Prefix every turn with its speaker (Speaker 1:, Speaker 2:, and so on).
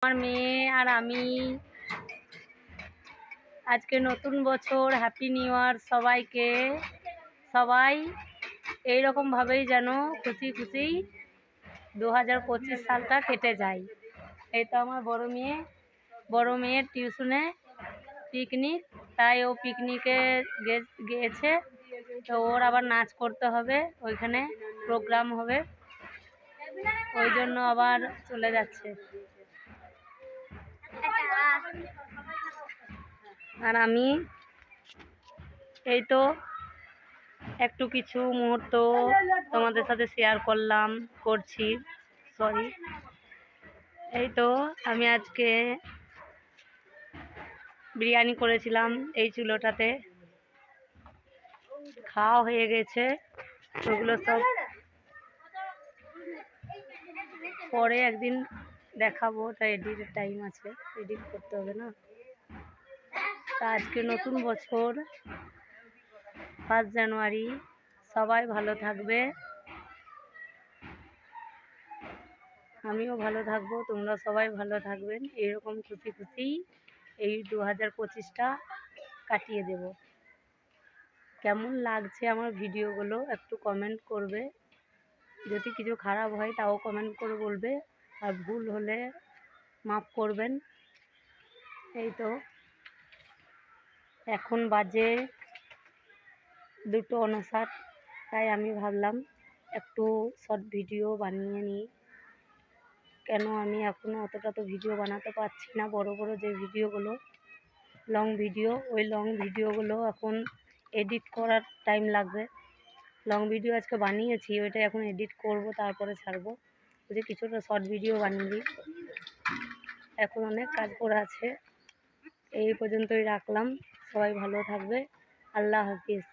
Speaker 1: আমার মেয়ে আর আমি আজকে নতুন বছর, হ্যাপি নিউ ইয়ার সবাইকে। সবাই এইরকমভাবেই যেন খুশি খুশি 2025 সালটা কেটে যায়। এই তো আমার বড় মেয়ের টিউশনে পিকনিক, তাই ও পিকনিকে গিয়েছে। তো ওর আবার নাচ করতে হবে, ওইখানে প্রোগ্রাম হবে, ওই জন্য আবার চলে যাচ্ছে। আর আমি এই তো একটু কিছু মুহূর্ত তোমাদের সাথে শেয়ার করছি। এই তো আমি আজকে বিরিয়ানি করেছিলাম এই চুলোটাতে, খাওয়া হয়ে গেছে। ওগুলো সব পরে একদিন দেখাবো, ওটা এডিটের টাইম আছে, এডিট করতে হবে না। তা আজকে নতুন বছর, 1 জানুয়ারি। সবাই ভালো থাকবে, আমিও ভালো থাকবো, তোমরা সবাই ভালো থাকবেন। এরকম খুশি খুশি এই 2025টা কাটিয়ে দেব। কেমন লাগছে আমার ভিডিওগুলো একটু কমেন্ট করবে, যদি কিছু খারাপ হয় তাও কমেন্ট করে বলবে, আর ভুল হলে মাফ করবেন। এই তো এখন বাজে 2:59, তাই আমি ভাবলাম একটু শর্ট ভিডিও বানিয়ে নিই। কেন আমি এখনও অতটা তো ভিডিও বানাতে পারছি না, বড় বড় যে ভিডিওগুলো লং ভিডিও, ওই লং ভিডিওগুলো এখন এডিট করার টাইম লাগবে। লং ভিডিও আজকে বানিয়েছি, ওইটা এখন এডিট করব, তারপরে ছাড়বো। ওই যে কিছুটা শর্ট ভিডিও বানিয়ে দিই, এখন অনেক কাজ করা আছে। এই পর্যন্তই রাখলাম, সবাই ভালো থাকবে, আল্লাহ হাফিজ।